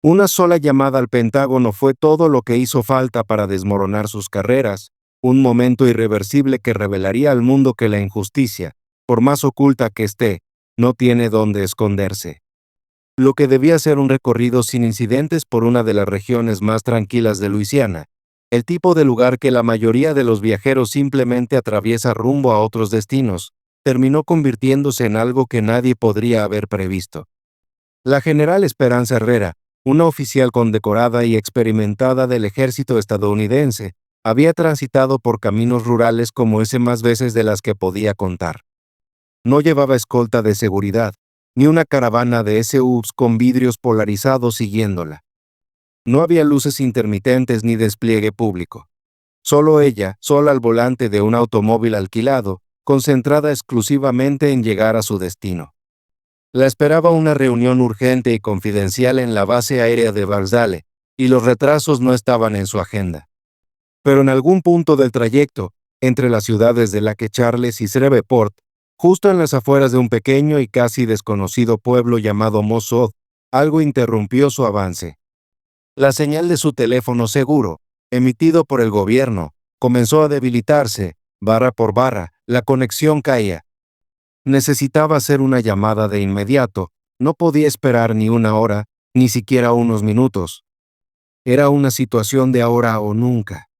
Una sola llamada al Pentágono fue todo lo que hizo falta para desmoronar sus carreras, un momento irreversible que revelaría al mundo que la injusticia, por más oculta que esté, no tiene dónde esconderse. Lo que debía ser un recorrido sin incidentes por una de las regiones más tranquilas de Luisiana, el tipo de lugar que la mayoría de los viajeros simplemente atraviesa rumbo a otros destinos, terminó convirtiéndose en algo que nadie podría haber previsto. La general Esperanza Herrera, una oficial condecorada y experimentada del ejército estadounidense, había transitado por caminos rurales como ese más veces de las que podía contar. No llevaba escolta de seguridad, ni una caravana de SUVs con vidrios polarizados siguiéndola. No había luces intermitentes ni despliegue público. Solo ella, sola al volante de un automóvil alquilado, concentrada exclusivamente en llegar a su destino. La esperaba una reunión urgente y confidencial en la base aérea de Barzale, y los retrasos no estaban en su agenda. Pero en algún punto del trayecto, entre las ciudades de Lake Charles y Shreveport, justo en las afueras de un pequeño y casi desconocido pueblo llamado Mosod, algo interrumpió su avance. La señal de su teléfono seguro, emitido por el gobierno, comenzó a debilitarse, barra por barra, la conexión caía. Necesitaba hacer una llamada de inmediato, no podía esperar ni una hora, ni siquiera unos minutos. Era una situación de ahora o nunca.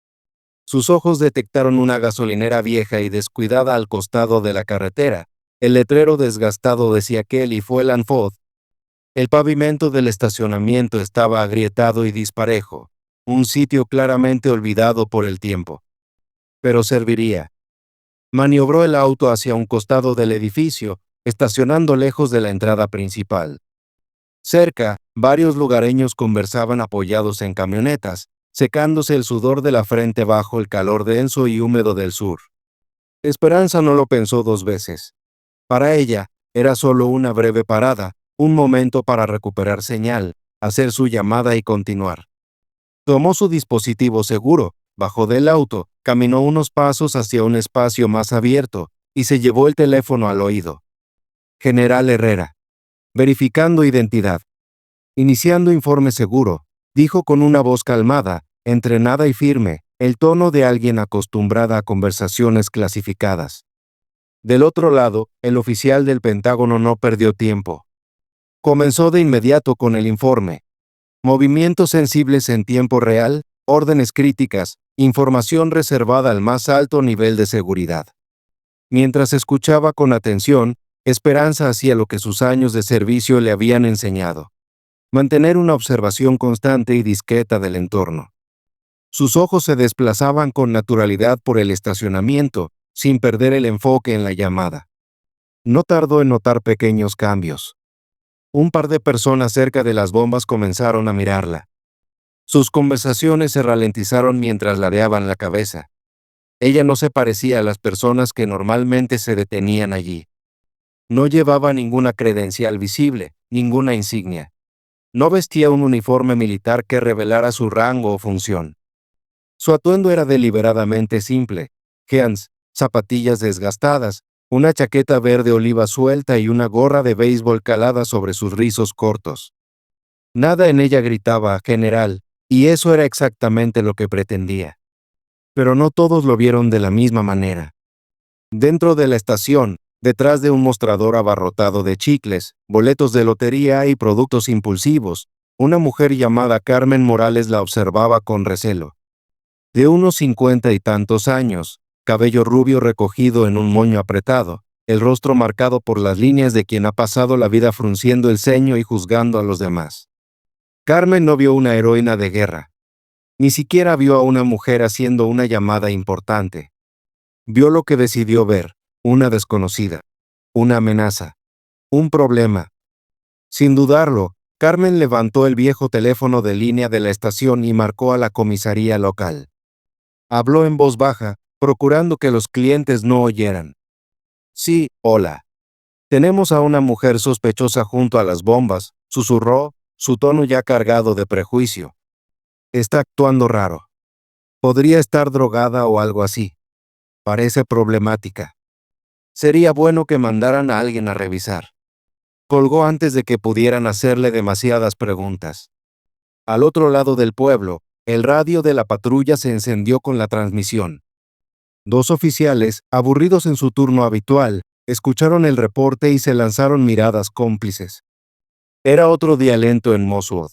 Sus ojos detectaron una gasolinera vieja y descuidada al costado de la carretera. El letrero desgastado decía Kelly Fuel and Food. El pavimento del estacionamiento estaba agrietado y disparejo, un sitio claramente olvidado por el tiempo. Pero serviría. Maniobró el auto hacia un costado del edificio, estacionando lejos de la entrada principal. Cerca, varios lugareños conversaban apoyados en camionetas, secándose el sudor de la frente bajo el calor denso y húmedo del sur. Esperanza no lo pensó dos veces. Para ella, era solo una breve parada, un momento para recuperar señal, hacer su llamada y continuar. Tomó su dispositivo seguro, bajó del auto, caminó unos pasos hacia un espacio más abierto, y se llevó el teléfono al oído. General Herrera. Verificando identidad. Iniciando informe seguro, dijo con una voz calmada, entrenada y firme, el tono de alguien acostumbrada a conversaciones clasificadas. Del otro lado, el oficial del Pentágono no perdió tiempo. Comenzó de inmediato con el informe. Movimientos sensibles en tiempo real, órdenes críticas, información reservada al más alto nivel de seguridad. Mientras escuchaba con atención, Esperanza hacía lo que sus años de servicio le habían enseñado: mantener una observación constante y discreta del entorno. Sus ojos se desplazaban con naturalidad por el estacionamiento, sin perder el enfoque en la llamada. No tardó en notar pequeños cambios. Un par de personas cerca de las bombas comenzaron a mirarla. Sus conversaciones se ralentizaron mientras ladeaban la cabeza. Ella no se parecía a las personas que normalmente se detenían allí. No llevaba ninguna credencial visible, ninguna insignia. No vestía un uniforme militar que revelara su rango o función. Su atuendo era deliberadamente simple: jeans, zapatillas desgastadas, una chaqueta verde oliva suelta y una gorra de béisbol calada sobre sus rizos cortos. Nada en ella gritaba «general», y eso era exactamente lo que pretendía. Pero no todos lo vieron de la misma manera. Dentro de la estación, detrás de un mostrador abarrotado de chicles, boletos de lotería y productos impulsivos, una mujer llamada Carmen Morales la observaba con recelo. De unos 50 y tantos años, cabello rubio recogido en un moño apretado, el rostro marcado por las líneas de quien ha pasado la vida frunciendo el ceño y juzgando a los demás. Carmen no vio una heroína de guerra. Ni siquiera vio a una mujer haciendo una llamada importante. Vio lo que decidió ver: una desconocida, una amenaza, un problema. Sin dudarlo, Carmen levantó el viejo teléfono de línea de la estación y marcó a la comisaría local. Habló en voz baja, procurando que los clientes no oyeran. «Sí, hola. Tenemos a una mujer sospechosa junto a las bombas», susurró, su tono ya cargado de prejuicio. «Está actuando raro. Podría estar drogada o algo así. Parece problemática. Sería bueno que mandaran a alguien a revisar». Colgó antes de que pudieran hacerle demasiadas preguntas. Al otro lado del pueblo, el radio de la patrulla se encendió con la transmisión. Dos oficiales, aburridos en su turno habitual, escucharon el reporte y se lanzaron miradas cómplices. Era otro día lento en Moswood.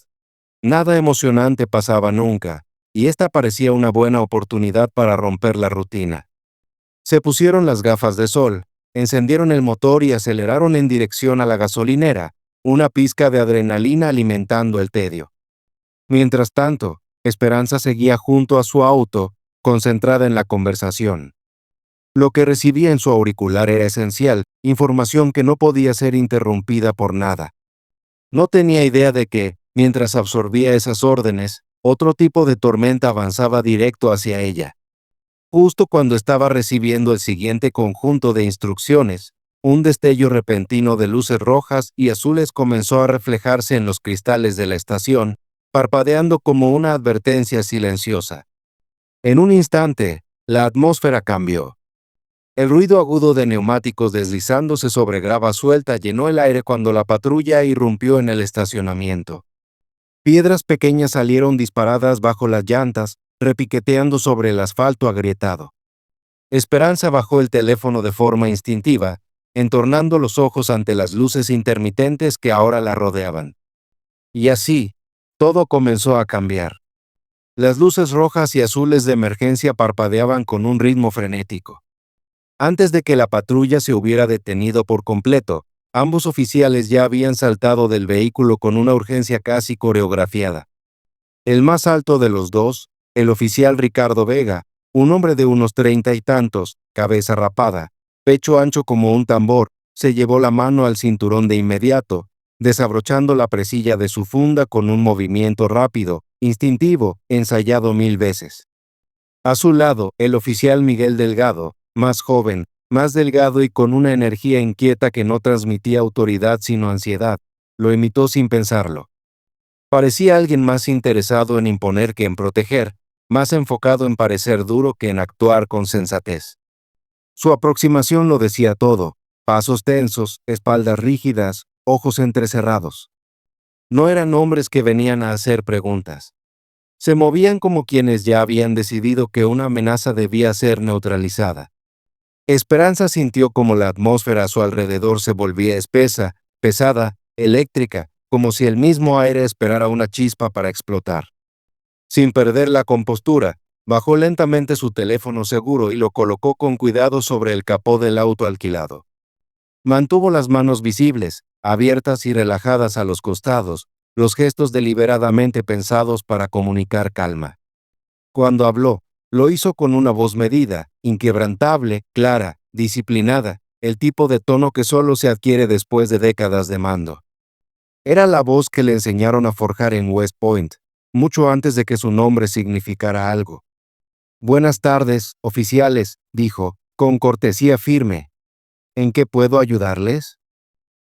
Nada emocionante pasaba nunca, y esta parecía una buena oportunidad para romper la rutina. Se pusieron las gafas de sol, encendieron el motor y aceleraron en dirección a la gasolinera, una pizca de adrenalina alimentando el tedio. Mientras tanto, Esperanza seguía junto a su auto, concentrada en la conversación. Lo que recibía en su auricular era esencial, información que no podía ser interrumpida por nada. No tenía idea de que, mientras absorbía esas órdenes, otro tipo de tormenta avanzaba directo hacia ella. Justo cuando estaba recibiendo el siguiente conjunto de instrucciones, un destello repentino de luces rojas y azules comenzó a reflejarse en los cristales de la estación, parpadeando como una advertencia silenciosa. En un instante, la atmósfera cambió. El ruido agudo de neumáticos deslizándose sobre grava suelta llenó el aire cuando la patrulla irrumpió en el estacionamiento. Piedras pequeñas salieron disparadas bajo las llantas, repiqueteando sobre el asfalto agrietado. Esperanza bajó el teléfono de forma instintiva, entornando los ojos ante las luces intermitentes que ahora la rodeaban. Y así, todo comenzó a cambiar. Las luces rojas y azules de emergencia parpadeaban con un ritmo frenético. Antes de que la patrulla se hubiera detenido por completo, ambos oficiales ya habían saltado del vehículo con una urgencia casi coreografiada. El más alto de los dos, el oficial Ricardo Vega, un hombre de unos 30 y tantos, cabeza rapada, pecho ancho como un tambor, se llevó la mano al cinturón de inmediato, desabrochando la presilla de su funda con un movimiento rápido, instintivo, ensayado 1000 veces. A su lado, el oficial Miguel Delgado, más joven, más delgado y con una energía inquieta que no transmitía autoridad sino ansiedad, lo imitó sin pensarlo. Parecía alguien más interesado en imponer que en proteger, más enfocado en parecer duro que en actuar con sensatez. Su aproximación lo decía todo: pasos tensos, espaldas rígidas, ojos entrecerrados. No eran hombres que venían a hacer preguntas. Se movían como quienes ya habían decidido que una amenaza debía ser neutralizada. Esperanza sintió como la atmósfera a su alrededor se volvía espesa, pesada, eléctrica, como si el mismo aire esperara una chispa para explotar. Sin perder la compostura, bajó lentamente su teléfono seguro y lo colocó con cuidado sobre el capó del auto alquilado. Mantuvo las manos visibles, abiertas y relajadas a los costados, los gestos deliberadamente pensados para comunicar calma. Cuando habló, lo hizo con una voz medida, inquebrantable, clara, disciplinada, el tipo de tono que solo se adquiere después de décadas de mando. Era la voz que le enseñaron a forjar en West Point, mucho antes de que su nombre significara algo. «Buenas tardes, oficiales», dijo, con cortesía firme. «¿En qué puedo ayudarles?»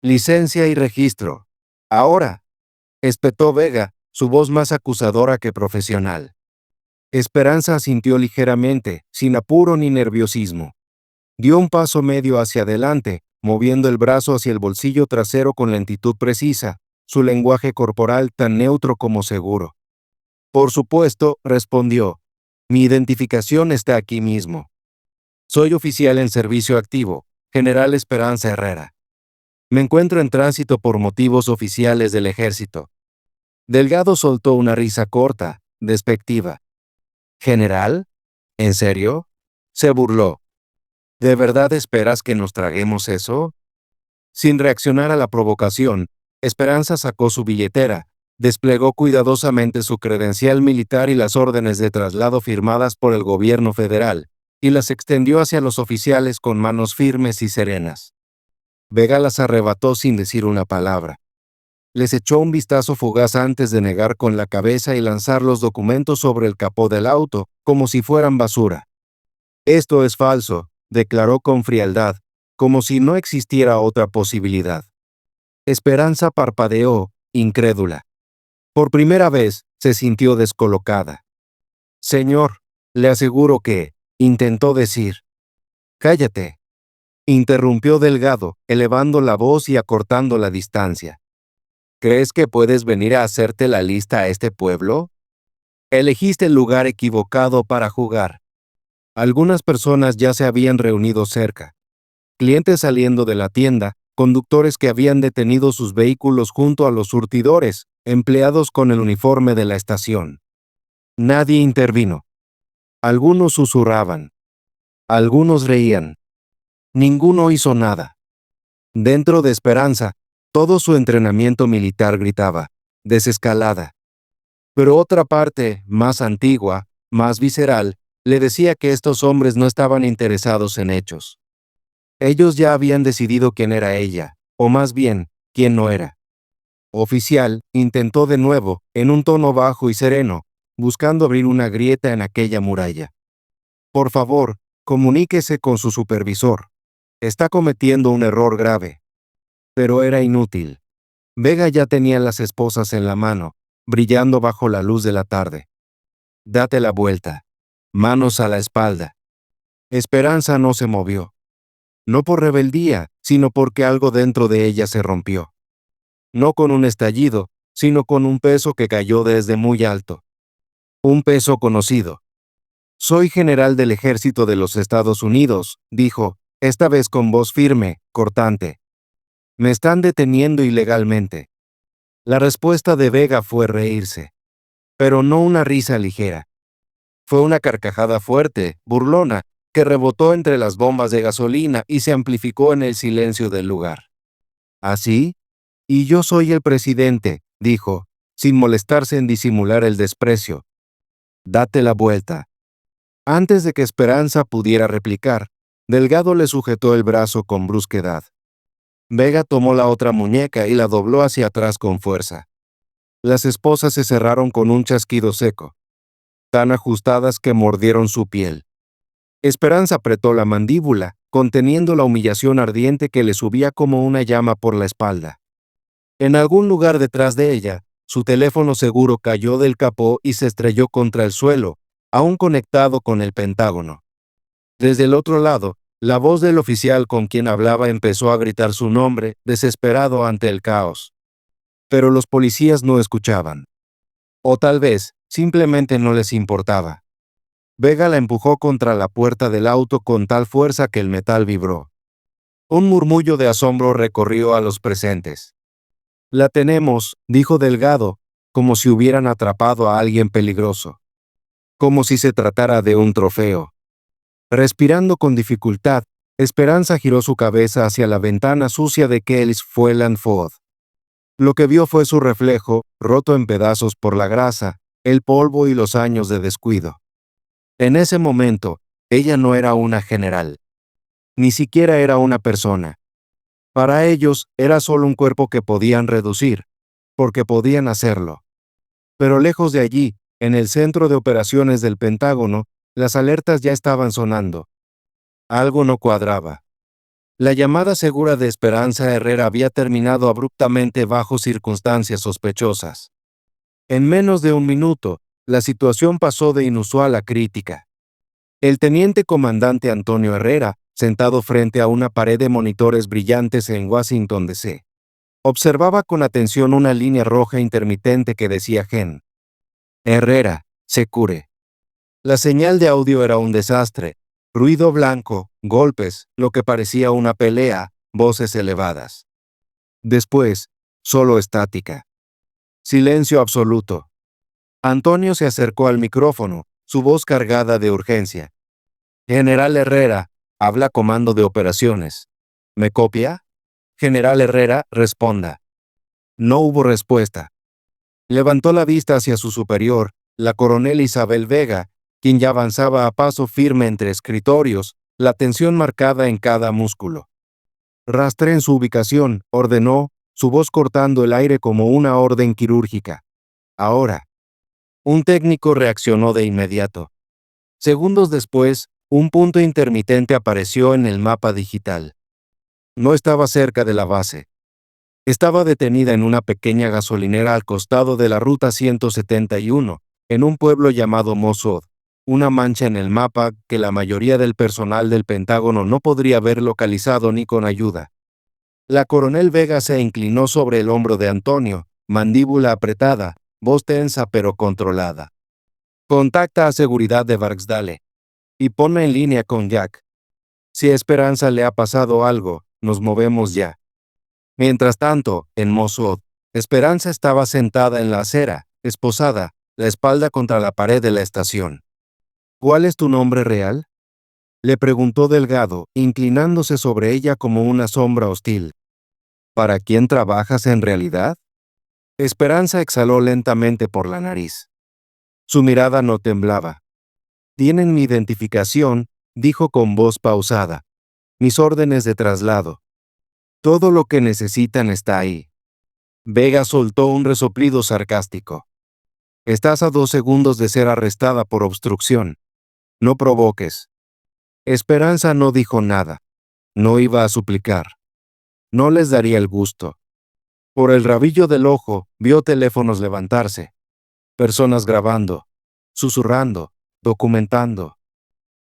«Licencia y registro». «Ahora», espetó Vega, su voz más acusadora que profesional. Esperanza asintió ligeramente, sin apuro ni nerviosismo. Dio un paso medio hacia adelante, moviendo el brazo hacia el bolsillo trasero con lentitud precisa, su lenguaje corporal tan neutro como seguro. «Por supuesto», respondió. «Mi identificación está aquí mismo. Soy oficial en servicio activo, General Esperanza Herrera. Me encuentro en tránsito por motivos oficiales del ejército». Delgado soltó una risa corta, despectiva. «¿General? ¿En serio?», se burló. «¿De verdad esperas que nos traguemos eso?». Sin reaccionar a la provocación, Esperanza sacó su billetera, desplegó cuidadosamente su credencial militar y las órdenes de traslado firmadas por el gobierno federal, y las extendió hacia los oficiales con manos firmes y serenas. Vega las arrebató sin decir una palabra. Les echó un vistazo fugaz antes de negar con la cabeza y lanzar los documentos sobre el capó del auto, como si fueran basura. «Esto es falso», declaró con frialdad, como si no existiera otra posibilidad. Esperanza parpadeó, incrédula. Por primera vez, se sintió descolocada. «Señor, le aseguro que», intentó decir. «Cállate», interrumpió Delgado, elevando la voz y acortando la distancia. ¿Crees que puedes venir a hacerte la lista a este pueblo? Elegiste el lugar equivocado para jugar. Algunas personas ya se habían reunido cerca. Clientes saliendo de la tienda, conductores que habían detenido sus vehículos junto a los surtidores, empleados con el uniforme de la estación. Nadie intervino. Algunos susurraban. Algunos reían. Ninguno hizo nada. Dentro de Esperanza, todo su entrenamiento militar gritaba, desescalada. Pero otra parte, más antigua, más visceral, le decía que estos hombres no estaban interesados en hechos. Ellos ya habían decidido quién era ella, o más bien, quién no era. Oficial, intentó de nuevo, en un tono bajo y sereno, buscando abrir una grieta en aquella muralla. Por favor, comuníquese con su supervisor. Está cometiendo un error grave. Pero era inútil. Vega ya tenía las esposas en la mano, brillando bajo la luz de la tarde. Date la vuelta. Manos a la espalda. Esperanza no se movió. No por rebeldía, sino porque algo dentro de ella se rompió. No con un estallido, sino con un peso que cayó desde muy alto. Un peso conocido. Soy general del ejército de los Estados Unidos, dijo, esta vez con voz firme, cortante. Me están deteniendo ilegalmente. La respuesta de Vega fue reírse. Pero no una risa ligera. Fue una carcajada fuerte, burlona, que rebotó entre las bombas de gasolina y se amplificó en el silencio del lugar. ¿Así? Y yo soy el presidente, dijo, sin molestarse en disimular el desprecio. Date la vuelta. Antes de que Esperanza pudiera replicar, Delgado le sujetó el brazo con brusquedad. Vega tomó la otra muñeca y la dobló hacia atrás con fuerza. Las esposas se cerraron con un chasquido seco, tan ajustadas que mordieron su piel. Esperanza apretó la mandíbula, conteniendo la humillación ardiente que le subía como una llama por la espalda. En algún lugar detrás de ella, su teléfono seguro cayó del capó y se estrelló contra el suelo, aún conectado con el Pentágono. Desde el otro lado, la voz del oficial con quien hablaba empezó a gritar su nombre, desesperado ante el caos. Pero los policías no escuchaban. O tal vez, simplemente no les importaba. Vega la empujó contra la puerta del auto con tal fuerza que el metal vibró. Un murmullo de asombro recorrió a los presentes. La tenemos, dijo Delgado, como si hubieran atrapado a alguien peligroso. Como si se tratara de un trofeo. Respirando con dificultad, Esperanza giró su cabeza hacia la ventana sucia de Kelly's Fueland Ford. Lo que vio fue su reflejo, roto en pedazos por la grasa, el polvo y los años de descuido. En ese momento, ella no era una general. Ni siquiera era una persona. Para ellos, era solo un cuerpo que podían reducir, porque podían hacerlo. Pero lejos de allí, en el centro de operaciones del Pentágono, las alertas ya estaban sonando. Algo no cuadraba. La llamada segura de Esperanza Herrera había terminado abruptamente bajo circunstancias sospechosas. En menos de un minuto, la situación pasó de inusual a crítica. El teniente comandante Antonio Herrera, sentado frente a una pared de monitores brillantes en Washington, D.C., observaba con atención una línea roja intermitente que decía Gen. Herrera, se cure. La señal de audio era un desastre. Ruido blanco, golpes, lo que parecía una pelea, voces elevadas. Después, solo estática. Silencio absoluto. Antonio se acercó al micrófono, su voz cargada de urgencia. General Herrera, habla comando de operaciones. ¿Me copia? General Herrera, responda. No hubo respuesta. Levantó la vista hacia su superior, la coronel Isabel Vega, quien ya avanzaba a paso firme entre escritorios, la tensión marcada en cada músculo. Rastreen su ubicación, ordenó, su voz cortando el aire como una orden quirúrgica. Ahora. Un técnico reaccionó de inmediato. Segundos después, un punto intermitente apareció en el mapa digital. No estaba cerca de la base. Estaba detenida en una pequeña gasolinera al costado de la Ruta 171, en un pueblo llamado Mossad, una mancha en el mapa que la mayoría del personal del Pentágono no podría haber localizado ni con ayuda. La coronel Vega se inclinó sobre el hombro de Antonio, mandíbula apretada, voz tensa pero controlada. Contacta a seguridad de Barksdale y ponme en línea con Jack. Si a Esperanza le ha pasado algo, nos movemos ya. Mientras tanto, en Moswood, Esperanza estaba sentada en la acera, esposada, la espalda contra la pared de la estación. ¿Cuál es tu nombre real?, le preguntó Delgado, inclinándose sobre ella como una sombra hostil. ¿Para quién trabajas en realidad? Esperanza exhaló lentamente por la nariz. Su mirada no temblaba. Tienen mi identificación, dijo con voz pausada. Mis órdenes de traslado. Todo lo que necesitan está ahí. Vega soltó un resoplido sarcástico. Estás a 2 segundos de ser arrestada por obstrucción. No provoques. Esperanza no dijo nada. No iba a suplicar. No les daría el gusto. Por el rabillo del ojo, vio teléfonos levantarse. Personas grabando, susurrando, documentando.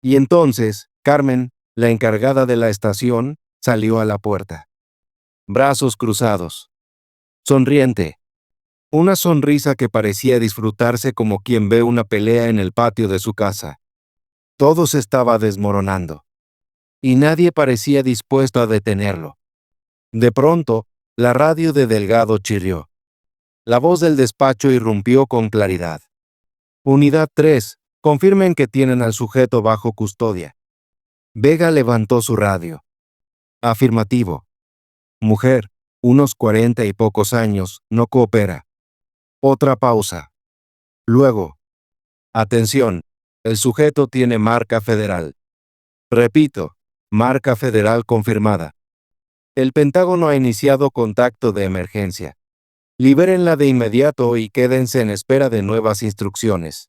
Y entonces, Carmen, la encargada de la estación, salió a la puerta. Brazos cruzados. Sonriente. Una sonrisa que parecía disfrutarse como quien ve una pelea en el patio de su casa. Todo se estaba desmoronando. Y nadie parecía dispuesto a detenerlo. De pronto, la radio de Delgado chirrió. La voz del despacho irrumpió con claridad. Unidad 3, confirmen que tienen al sujeto bajo custodia. Vega levantó su radio. Afirmativo. Mujer, unos 40 y pocos años, no coopera. Otra pausa. Luego. Atención, el sujeto tiene marca federal. Repito, marca federal confirmada. El Pentágono ha iniciado contacto de emergencia. Libérenla de inmediato y quédense en espera de nuevas instrucciones.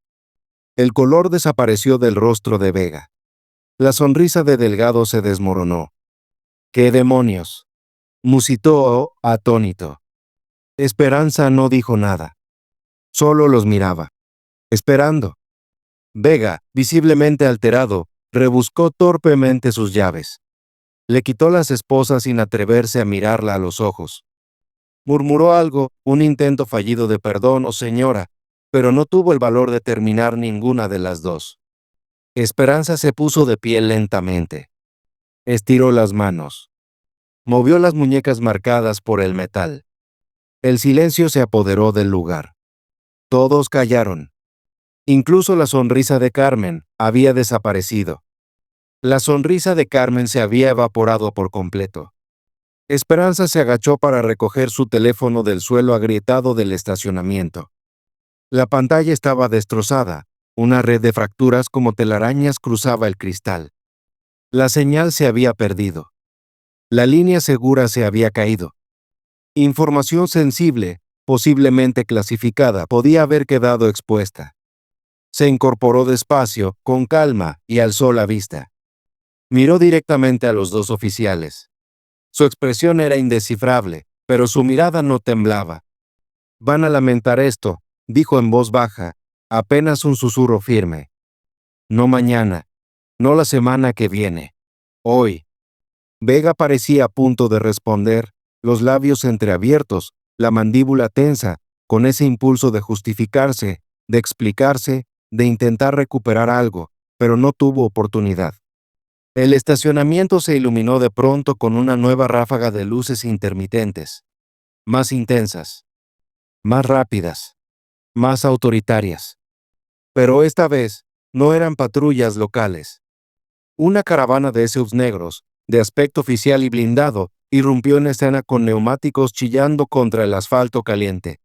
El color desapareció del rostro de Vega. La sonrisa de Delgado se desmoronó. ¿Qué demonios?, musitó atónito. Esperanza no dijo nada. Solo los miraba. Esperando. Vega, visiblemente alterado, rebuscó torpemente sus llaves. Le quitó las esposas sin atreverse a mirarla a los ojos. Murmuró algo, un intento fallido de perdón o señora, pero no tuvo el valor de terminar ninguna de las dos. Esperanza se puso de pie lentamente. Estiró las manos. Movió las muñecas marcadas por el metal. El silencio se apoderó del lugar. Todos callaron. Incluso la sonrisa de Carmen había desaparecido. La sonrisa de Carmen se había evaporado por completo. Esperanza se agachó para recoger su teléfono del suelo agrietado del estacionamiento. La pantalla estaba destrozada, una red de fracturas como telarañas cruzaba el cristal. La señal se había perdido. La línea segura se había caído. Información sensible, posiblemente clasificada, podía haber quedado expuesta. Se incorporó despacio, con calma, y alzó la vista. Miró directamente a los dos oficiales. Su expresión era indescifrable, pero su mirada no temblaba. Van a lamentar esto, dijo en voz baja, apenas un susurro firme. No mañana, no la semana que viene. Hoy. Vega parecía a punto de responder, los labios entreabiertos, la mandíbula tensa, con ese impulso de justificarse, de explicarse, de intentar recuperar algo, pero no tuvo oportunidad. El estacionamiento se iluminó de pronto con una nueva ráfaga de luces intermitentes. Más intensas. Más rápidas. Más autoritarias. Pero esta vez, no eran patrullas locales. Una caravana de SUVs negros, de aspecto oficial y blindado, irrumpió en escena con neumáticos chillando contra el asfalto caliente.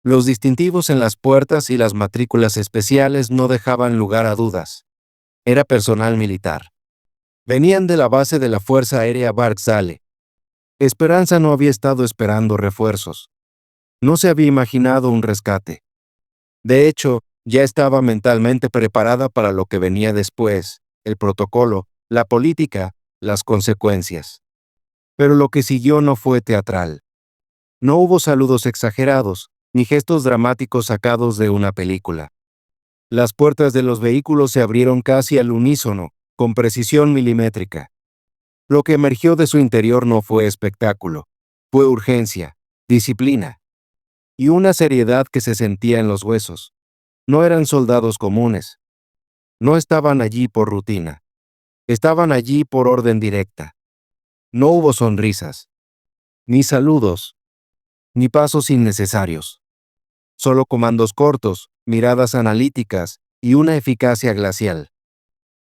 Los distintivos en las puertas y las matrículas especiales no dejaban lugar a dudas. Era personal militar. Venían de la base de la Fuerza Aérea Barksdale. Esperanza no había estado esperando refuerzos. No se había imaginado un rescate. De hecho, ya estaba mentalmente preparada para lo que venía después, el protocolo, la política, las consecuencias. Pero lo que siguió no fue teatral. No hubo saludos exagerados, ni gestos dramáticos sacados de una película. Las puertas de los vehículos se abrieron casi al unísono, con precisión milimétrica. Lo que emergió de su interior no fue espectáculo, fue urgencia, disciplina. y una seriedad que se sentía en los huesos. No eran soldados comunes. No estaban allí por rutina. Estaban allí por orden directa. No hubo sonrisas, ni saludos, ni pasos innecesarios. Solo comandos cortos, miradas analíticas y una eficacia glacial.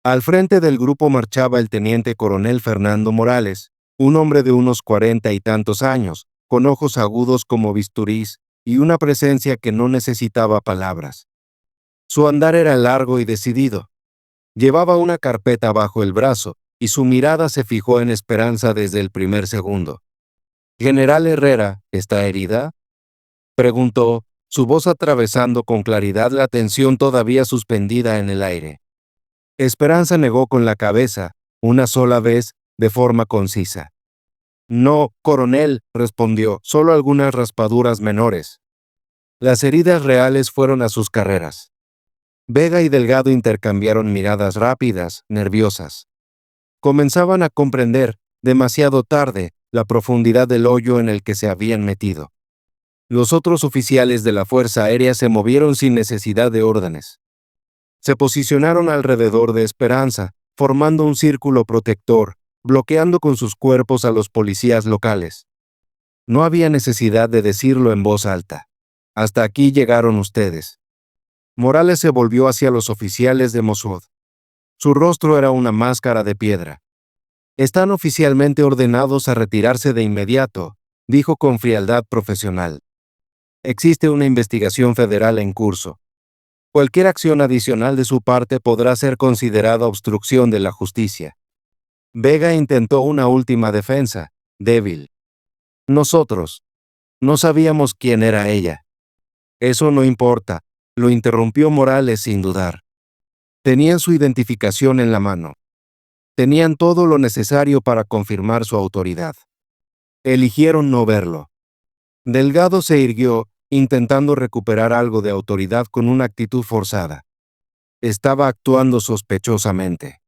Al frente del grupo marchaba el teniente coronel Fernando Morales, un hombre de unos 40 y tantos años, con ojos agudos como bisturís y una presencia que no necesitaba palabras. Su andar era largo y decidido. Llevaba una carpeta bajo el brazo y su mirada se fijó en Esperanza desde el primer segundo. «General Herrera, ¿está herida?», preguntó, su voz atravesando con claridad la tensión todavía suspendida en el aire. Esperanza negó con la cabeza, una sola vez, de forma concisa. «No, coronel», respondió, «solo algunas raspaduras menores». Las heridas reales fueron a sus carreras. Vega y Delgado intercambiaron miradas rápidas, nerviosas. Comenzaban a comprender, demasiado tarde, la profundidad del hoyo en el que se habían metido. Los otros oficiales de la Fuerza Aérea se movieron sin necesidad de órdenes. Se posicionaron alrededor de Esperanza, formando un círculo protector, bloqueando con sus cuerpos a los policías locales. No había necesidad de decirlo en voz alta. «Hasta aquí llegaron ustedes». Morales se volvió hacia los oficiales de Mossoud. Su rostro era una máscara de piedra. «Están oficialmente ordenados a retirarse de inmediato», dijo con frialdad profesional. «Existe una investigación federal en curso. Cualquier acción adicional de su parte podrá ser considerada obstrucción de la justicia». Vega intentó una última defensa, débil. «Nosotros. No sabíamos quién era ella». «Eso no importa», lo interrumpió Morales sin dudar. Tenían su identificación en la mano. Tenían todo lo necesario para confirmar su autoridad. Eligieron no verlo. Delgado se irguió, intentando recuperar algo de autoridad con una actitud forzada. Estaba actuando sospechosamente.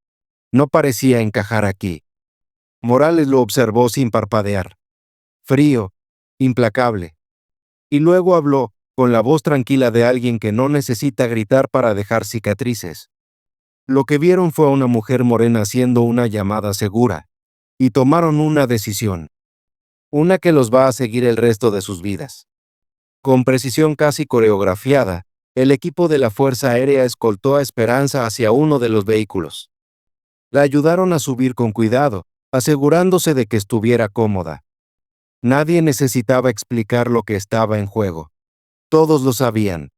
No parecía encajar aquí. Morales lo observó sin parpadear. Frío, implacable. Y luego habló, con la voz tranquila de alguien que no necesita gritar para dejar cicatrices. Lo que vieron fue a una mujer morena haciendo una llamada segura, y tomaron una decisión. Una que los va a seguir el resto de sus vidas. Con precisión casi coreografiada, el equipo de la Fuerza Aérea escoltó a Esperanza hacia uno de los vehículos. La ayudaron a subir con cuidado, asegurándose de que estuviera cómoda. Nadie necesitaba explicar lo que estaba en juego. Todos lo sabían.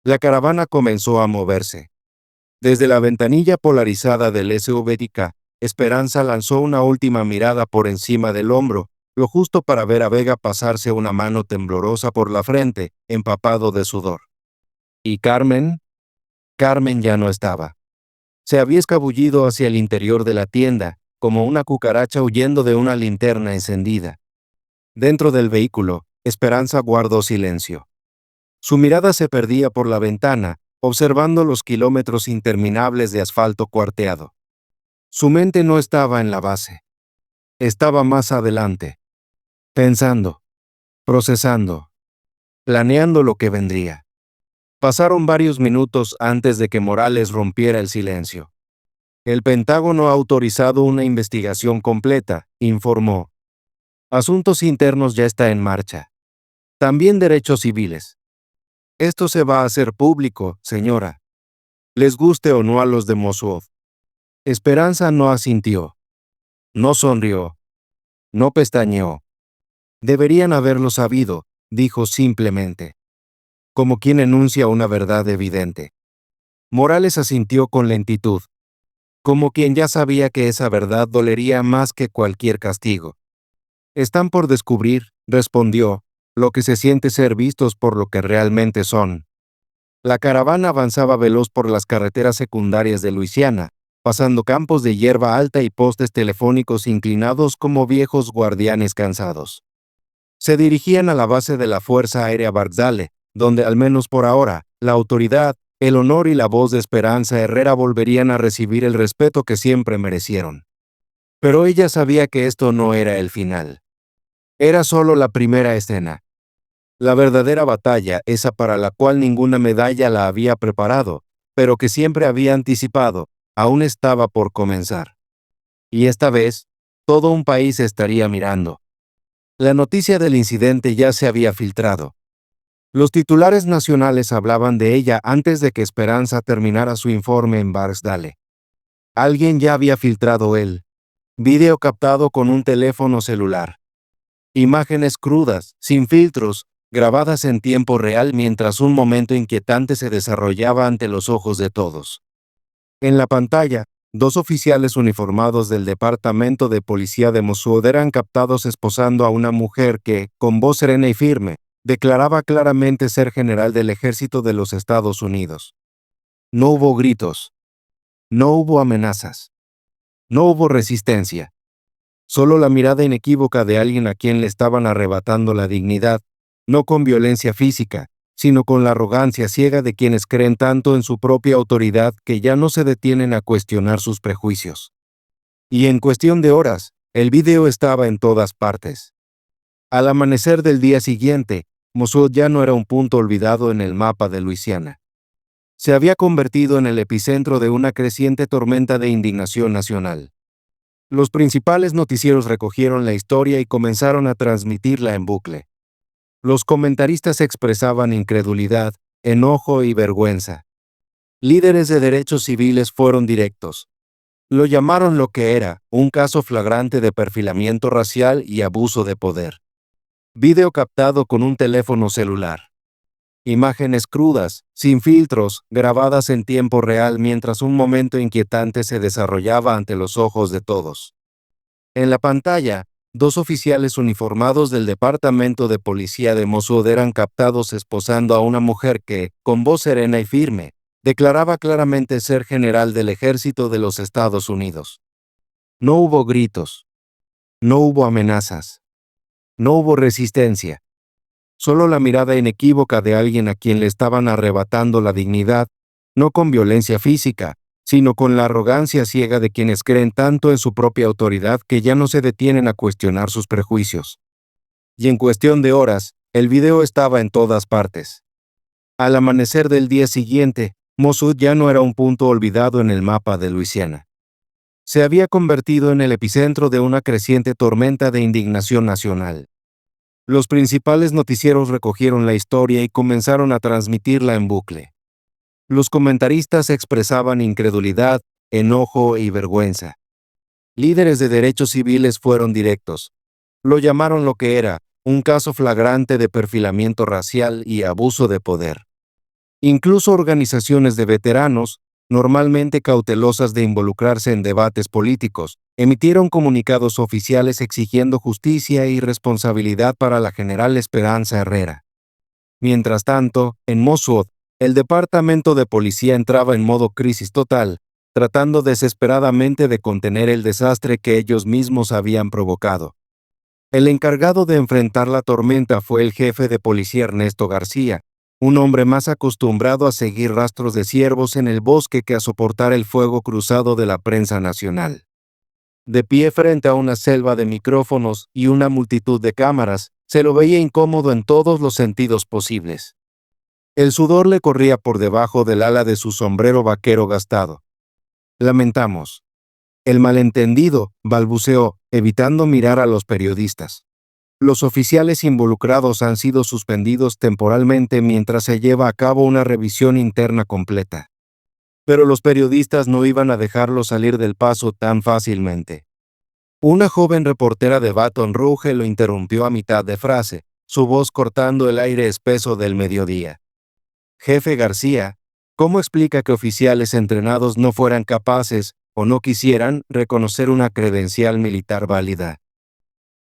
La caravana comenzó a moverse. Desde la ventanilla polarizada del SUV, Esperanza lanzó una última mirada por encima del hombro, lo justo para ver a Vega pasarse una mano temblorosa por la frente, empapado de sudor. ¿Y Carmen? Carmen ya no estaba. Se había escabullido hacia el interior de la tienda, como una cucaracha huyendo de una linterna encendida. Dentro del vehículo, Esperanza guardó silencio. Su mirada se perdía por la ventana, observando los kilómetros interminables de asfalto cuarteado. Su mente no estaba en la base. Estaba más adelante. Pensando, procesando, planeando lo que vendría. Pasaron varios minutos antes de que Morales rompiera el silencio. El Pentágono ha autorizado una investigación completa, informó. Asuntos internos ya está en marcha. También derechos civiles. Esto se va a hacer público, señora. Les guste o no a los de Mossoud. Esperanza no asintió. No sonrió. No pestañeó. Deberían haberlo sabido, dijo simplemente. Como quien enuncia una verdad evidente. Morales asintió con lentitud. Como quien ya sabía que esa verdad dolería más que cualquier castigo. Están por descubrir, respondió, lo que se siente ser vistos por lo que realmente son. La caravana avanzaba veloz por las carreteras secundarias de Luisiana, pasando campos de hierba alta y postes telefónicos inclinados como viejos guardianes cansados. Se dirigían a la base de la Fuerza Aérea Barksdale, donde al menos por ahora, la autoridad, el honor y la voz de Esperanza Herrera volverían a recibir el respeto que siempre merecieron. Pero ella sabía que esto no era el final. Era solo la primera escena. La verdadera batalla, esa para la cual ninguna medalla la había preparado, pero que siempre había anticipado, aún estaba por comenzar. Y esta vez, todo un país estaría mirando. La noticia del incidente ya se había filtrado. Los titulares nacionales hablaban de ella antes de que Esperanza terminara su informe en Barksdale. Alguien ya había filtrado el video captado con un teléfono celular. Imágenes crudas, sin filtros, grabadas en tiempo real mientras un momento inquietante se desarrollaba ante los ojos de todos. En la pantalla, dos oficiales uniformados del Departamento de Policía de Mosul eran captados esposando a una mujer que, con voz serena y firme, declaraba claramente ser general del Ejército de los Estados Unidos. No hubo gritos. No hubo amenazas. No hubo resistencia. Solo la mirada inequívoca de alguien a quien le estaban arrebatando la dignidad, no con violencia física, sino con la arrogancia ciega de quienes creen tanto en su propia autoridad que ya no se detienen a cuestionar sus prejuicios. Y en cuestión de horas, el video estaba en todas partes. Al amanecer del día siguiente, Mosul ya no era un punto olvidado en el mapa de Luisiana. Se había convertido en el epicentro de una creciente tormenta de indignación nacional. Los principales noticieros recogieron la historia y comenzaron a transmitirla en bucle. Los comentaristas expresaban incredulidad, enojo y vergüenza. Líderes de derechos civiles fueron directos. Lo llamaron lo que era, un caso flagrante de perfilamiento racial y abuso de poder. Video captado con un teléfono celular. Imágenes crudas, sin filtros, grabadas en tiempo real mientras un momento inquietante se desarrollaba ante los ojos de todos. En la pantalla, dos oficiales uniformados del Departamento de Policía de Mosul eran captados esposando a una mujer que, con voz serena y firme, declaraba claramente ser general del Ejército de los Estados Unidos. No hubo gritos. No hubo amenazas. No hubo resistencia. Solo la mirada inequívoca de alguien a quien le estaban arrebatando la dignidad, no con violencia física, sino con la arrogancia ciega de quienes creen tanto en su propia autoridad que ya no se detienen a cuestionar sus prejuicios. Y en cuestión de horas, el video estaba en todas partes. Al amanecer del día siguiente, Mosul ya no era un punto olvidado en el mapa de Luisiana. Se había convertido en el epicentro de una creciente tormenta de indignación nacional. Los principales noticieros recogieron la historia y comenzaron a transmitirla en bucle. Los comentaristas expresaban incredulidad, enojo y vergüenza. Líderes de derechos civiles fueron directos. Lo llamaron lo que era, un caso flagrante de perfilamiento racial y abuso de poder. Incluso organizaciones de veteranos, normalmente cautelosas de involucrarse en debates políticos, emitieron comunicados oficiales exigiendo justicia y responsabilidad para la general Esperanza Herrera. Mientras tanto, en Mosul, el Departamento de Policía entraba en modo crisis total, tratando desesperadamente de contener el desastre que ellos mismos habían provocado. El encargado de enfrentar la tormenta fue el jefe de policía Ernesto García, un hombre más acostumbrado a seguir rastros de ciervos en el bosque que a soportar el fuego cruzado de la prensa nacional. De pie frente a una selva de micrófonos y una multitud de cámaras, se lo veía incómodo en todos los sentidos posibles. El sudor le corría por debajo del ala de su sombrero vaquero gastado. Lamentamos. El malentendido, balbuceó, evitando mirar a los periodistas. Los oficiales involucrados han sido suspendidos temporalmente mientras se lleva a cabo una revisión interna completa. Pero los periodistas no iban a dejarlo salir del paso tan fácilmente. Una joven reportera de Baton Rouge lo interrumpió a mitad de frase, su voz cortando el aire espeso del mediodía. Jefe García, ¿cómo explica que oficiales entrenados no fueran capaces, o no quisieran, reconocer una credencial militar válida?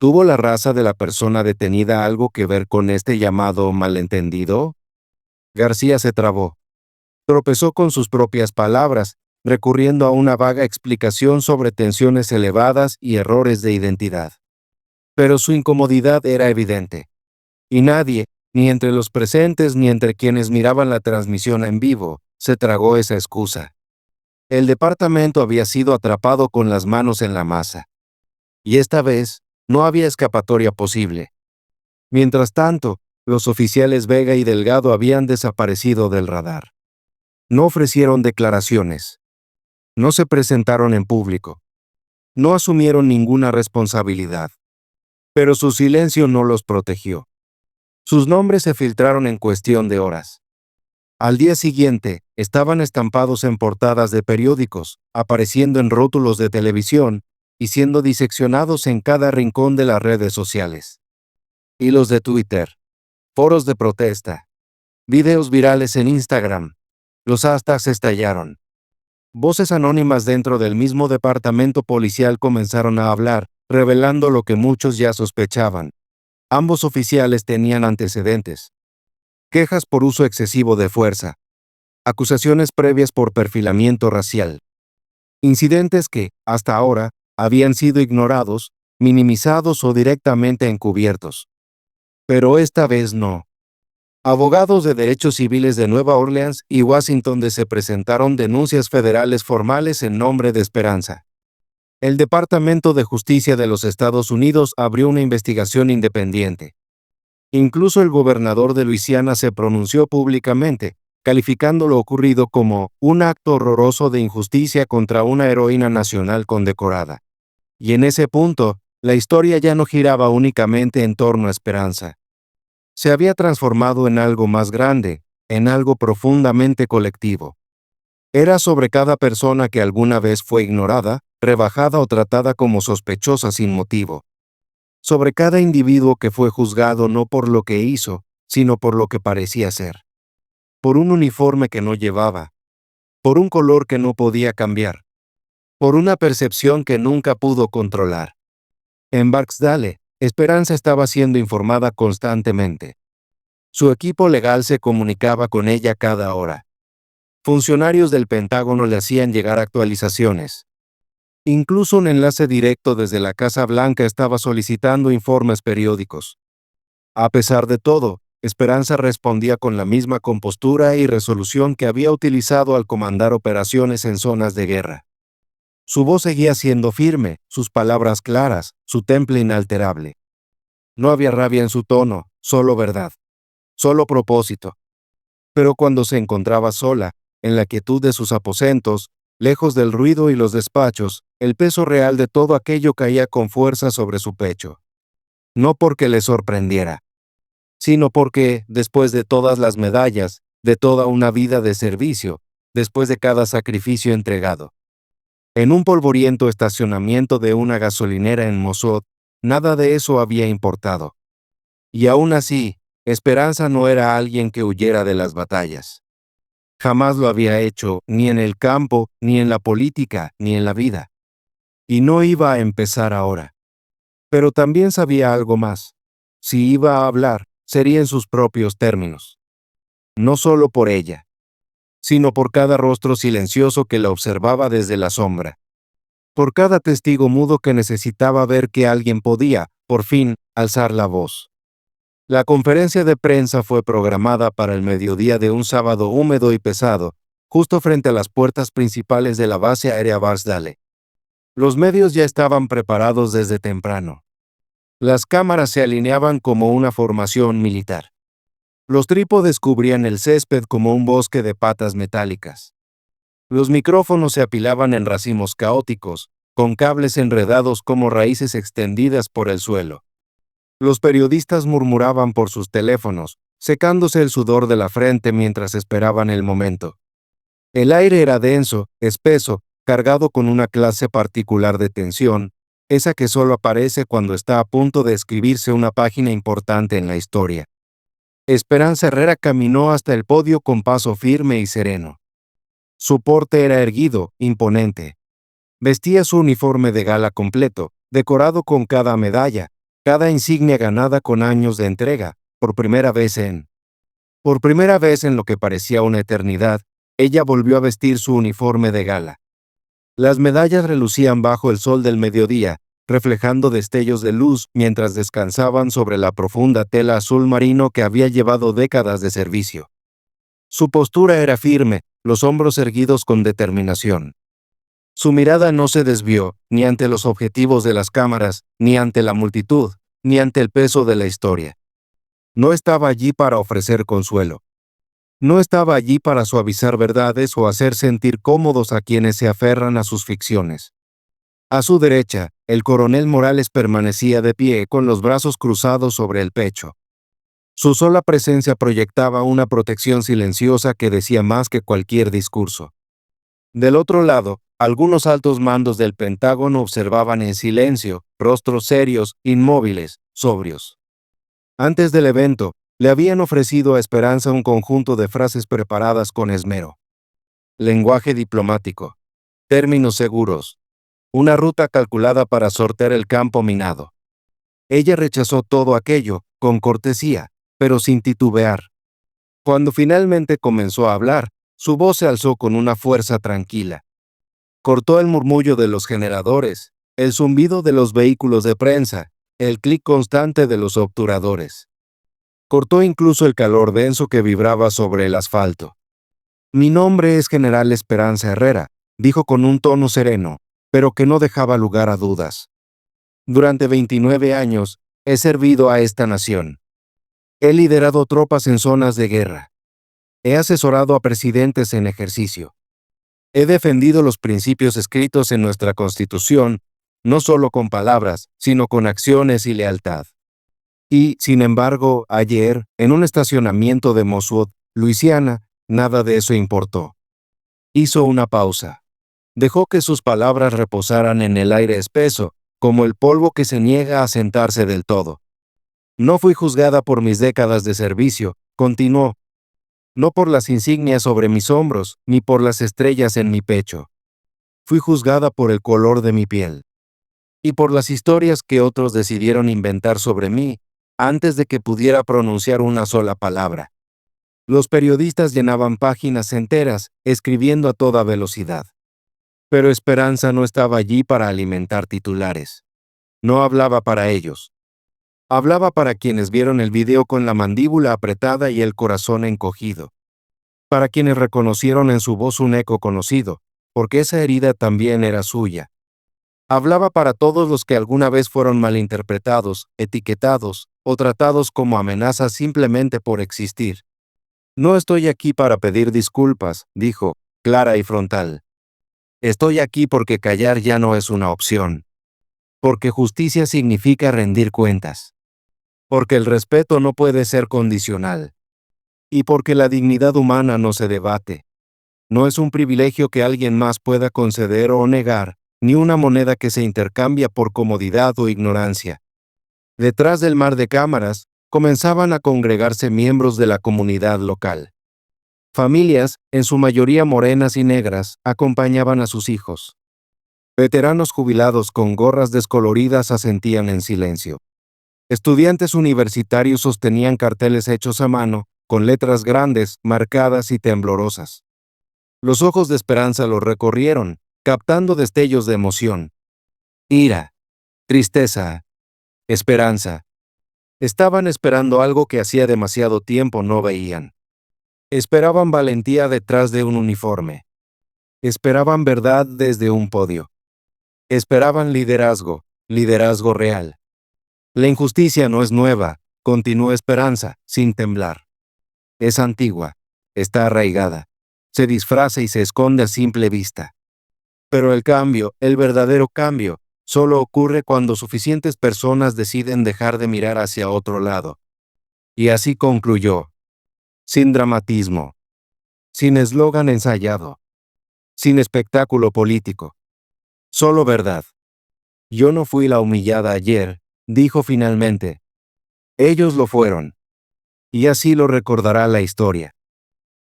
¿Tuvo la raza de la persona detenida algo que ver con este llamado malentendido? García se trabó. Tropezó con sus propias palabras, recurriendo a una vaga explicación sobre tensiones elevadas y errores de identidad. Pero su incomodidad era evidente. Y nadie, ni entre los presentes ni entre quienes miraban la transmisión en vivo, se tragó esa excusa. El departamento había sido atrapado con las manos en la masa. Y esta vez, no había escapatoria posible. Mientras tanto, Los oficiales Vega y Delgado habían desaparecido del radar. No ofrecieron declaraciones. No se presentaron en público. No asumieron ninguna responsabilidad. Pero su silencio no los protegió. Sus nombres se filtraron en cuestión de horas. Al día siguiente, estaban estampados en portadas de periódicos, apareciendo en rótulos de televisión y siendo diseccionados en cada rincón de las redes sociales. Hilos de Twitter, foros de protesta, videos virales en Instagram. Los hashtags estallaron. Voces anónimas dentro del mismo departamento policial comenzaron a hablar, revelando lo que muchos ya sospechaban. Ambos oficiales tenían antecedentes. Quejas por uso excesivo de fuerza. Acusaciones previas por perfilamiento racial. Incidentes que, hasta ahora, habían sido ignorados, minimizados o directamente encubiertos. Pero esta vez no. Abogados de derechos civiles de Nueva Orleans y Washington se presentaron denuncias federales formales en nombre de Esperanza. El Departamento de Justicia de los Estados Unidos abrió una investigación independiente. Incluso el gobernador de Luisiana se pronunció públicamente, calificando lo ocurrido como un acto horroroso de injusticia contra una heroína nacional condecorada. Y en ese punto, la historia ya no giraba únicamente en torno a Esperanza. Se había transformado en algo más grande, en algo profundamente colectivo. Era sobre cada persona que alguna vez fue ignorada, rebajada o tratada como sospechosa sin motivo. Sobre cada individuo que fue juzgado no por lo que hizo, sino por lo que parecía ser. Por un uniforme que no llevaba. Por un color que no podía cambiar. Por una percepción que nunca pudo controlar. En Barksdale, Esperanza estaba siendo informada constantemente. Su equipo legal se comunicaba con ella cada hora. Funcionarios del Pentágono le hacían llegar actualizaciones. Incluso un enlace directo desde la Casa Blanca estaba solicitando informes periódicos. A pesar de todo, Esperanza respondía con la misma compostura y resolución que había utilizado al comandar operaciones en zonas de guerra. Su voz seguía siendo firme, sus palabras claras, su temple inalterable. No había rabia en su tono, solo verdad. Solo propósito. Pero cuando se encontraba sola, en la quietud de sus aposentos, lejos del ruido y los despachos, el peso real de todo aquello caía con fuerza sobre su pecho. No porque le sorprendiera, sino porque, después de todas las medallas, de toda una vida de servicio, después de cada sacrificio entregado, en un polvoriento estacionamiento de una gasolinera en Mossad, nada de eso había importado. Y aún así, Esperanza no era alguien que huyera de las batallas. Jamás lo había hecho, ni en el campo, ni en la política, ni en la vida. Y no iba a empezar ahora. Pero también sabía algo más. Si iba a hablar, sería en sus propios términos. No solo por ella, sino por cada rostro silencioso que la observaba desde la sombra. Por cada testigo mudo que necesitaba ver que alguien podía, por fin, alzar la voz. La conferencia de prensa fue programada para el mediodía de un sábado húmedo y pesado, justo frente a las puertas principales de la base aérea Barksdale. Los medios ya estaban preparados desde temprano. Las cámaras se alineaban como una formación militar. Los trípodes cubrían el césped como un bosque de patas metálicas. Los micrófonos se apilaban en racimos caóticos, con cables enredados como raíces extendidas por el suelo. Los periodistas murmuraban por sus teléfonos, secándose el sudor de la frente mientras esperaban el momento. El aire era denso, espeso, cargado con una clase particular de tensión, esa que solo aparece cuando está a punto de escribirse una página importante en la historia. Esperanza Herrera caminó hasta el podio con paso firme y sereno. Su porte era erguido, imponente. Vestía su uniforme de gala completo, decorado con cada medalla, cada insignia ganada con años de entrega, por primera vez en lo que parecía una eternidad, ella volvió a vestir su uniforme de gala. Las medallas relucían bajo el sol del mediodía, reflejando destellos de luz mientras descansaban sobre la profunda tela azul marino que había llevado décadas de servicio. Su postura era firme, los hombros erguidos con determinación. Su mirada no se desvió, ni ante los objetivos de las cámaras, ni ante la multitud, ni ante el peso de la historia. No estaba allí para ofrecer consuelo. No estaba allí para suavizar verdades o hacer sentir cómodos a quienes se aferran a sus ficciones. A su derecha, el coronel Morales permanecía de pie con los brazos cruzados sobre el pecho. Su sola presencia proyectaba una protección silenciosa que decía más que cualquier discurso. Del otro lado, algunos altos mandos del Pentágono observaban en silencio, rostros serios, inmóviles, sobrios. Antes del evento, le habían ofrecido a Esperanza un conjunto de frases preparadas con esmero. Lenguaje diplomático. Términos seguros. Una ruta calculada para sortear el campo minado. Ella rechazó todo aquello, con cortesía, pero sin titubear. Cuando finalmente comenzó a hablar, su voz se alzó con una fuerza tranquila. Cortó el murmullo de los generadores, el zumbido de los vehículos de prensa, el clic constante de los obturadores. Cortó incluso el calor denso que vibraba sobre el asfalto. Mi nombre es General Esperanza Herrera, dijo con un tono sereno, pero que no dejaba lugar a dudas. Durante 29 años, he servido a esta nación. He liderado tropas en zonas de guerra. He asesorado a presidentes en ejercicio. He defendido los principios escritos en nuestra Constitución, no solo con palabras, sino con acciones y lealtad. Y, sin embargo, ayer, en un estacionamiento de Moswood, Luisiana, nada de eso importó. Hizo una pausa. Dejó que sus palabras reposaran en el aire espeso, como el polvo que se niega a sentarse del todo. No fui juzgada por mis décadas de servicio, continuó. No por las insignias sobre mis hombros, ni por las estrellas en mi pecho. Fui juzgada por el color de mi piel. Y por las historias que otros decidieron inventar sobre mí, antes de que pudiera pronunciar una sola palabra. Los periodistas llenaban páginas enteras, escribiendo a toda velocidad. Pero Esperanza no estaba allí para alimentar titulares. No hablaba para ellos. Hablaba para quienes vieron el video con la mandíbula apretada y el corazón encogido. Para quienes reconocieron en su voz un eco conocido, porque esa herida también era suya. Hablaba para todos los que alguna vez fueron malinterpretados, etiquetados, o tratados como amenazas simplemente por existir. No estoy aquí para pedir disculpas, dijo, clara y frontal. Estoy aquí porque callar ya no es una opción. Porque justicia significa rendir cuentas. Porque el respeto no puede ser condicional. Y porque la dignidad humana no se debate. No es un privilegio que alguien más pueda conceder o negar, ni una moneda que se intercambia por comodidad o ignorancia. Detrás del mar de cámaras, comenzaban a congregarse miembros de la comunidad local. Familias, en su mayoría morenas y negras, acompañaban a sus hijos. Veteranos jubilados con gorras descoloridas asentían en silencio. Estudiantes universitarios sostenían carteles hechos a mano, con letras grandes, marcadas y temblorosas. Los ojos de Esperanza los recorrieron, captando destellos de emoción. Ira, tristeza, esperanza. Estaban esperando algo que hacía demasiado tiempo no veían. Esperaban valentía detrás de un uniforme. Esperaban verdad desde un podio. Esperaban liderazgo, liderazgo real. La injusticia no es nueva, continuó Esperanza, sin temblar. Es antigua, está arraigada. Se disfraza y se esconde a simple vista. Pero el cambio, el verdadero cambio, solo ocurre cuando suficientes personas deciden dejar de mirar hacia otro lado. Y así concluyó. Sin dramatismo. Sin eslogan ensayado. Sin espectáculo político. Solo verdad. Yo no fui la humillada ayer, dijo finalmente. Ellos lo fueron. Y así lo recordará la historia.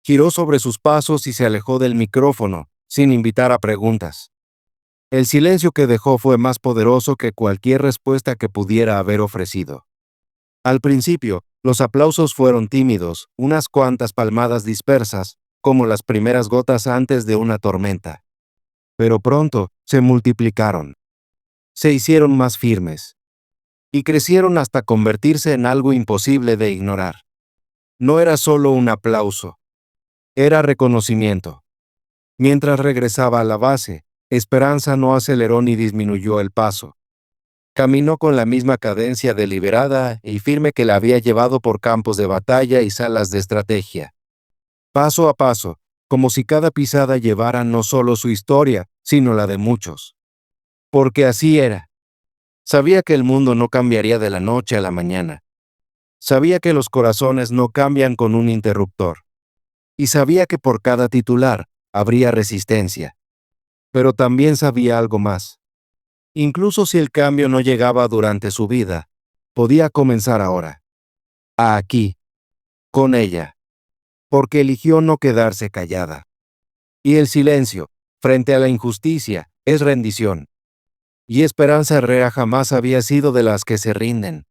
Giró sobre sus pasos y se alejó del micrófono, sin invitar a preguntas. El silencio que dejó fue más poderoso que cualquier respuesta que pudiera haber ofrecido. Al principio, los aplausos fueron tímidos, unas cuantas palmadas dispersas, como las primeras gotas antes de una tormenta. Pero pronto, se multiplicaron. Se hicieron más firmes. Y crecieron hasta convertirse en algo imposible de ignorar. No era solo un aplauso. Era reconocimiento. Mientras regresaba a la base, Esperanza no aceleró ni disminuyó el paso. Caminó con la misma cadencia deliberada y firme que la había llevado por campos de batalla y salas de estrategia. Paso a paso, como si cada pisada llevara no solo su historia, sino la de muchos. Porque así era. Sabía que el mundo no cambiaría de la noche a la mañana. Sabía que los corazones no cambian con un interruptor. Y sabía que por cada titular habría resistencia. Pero también sabía algo más. Incluso si el cambio no llegaba durante su vida, podía comenzar ahora. Aquí, con ella. Porque eligió no quedarse callada. Y el silencio, frente a la injusticia, es rendición. Y Esperanza Herrera jamás había sido de las que se rinden.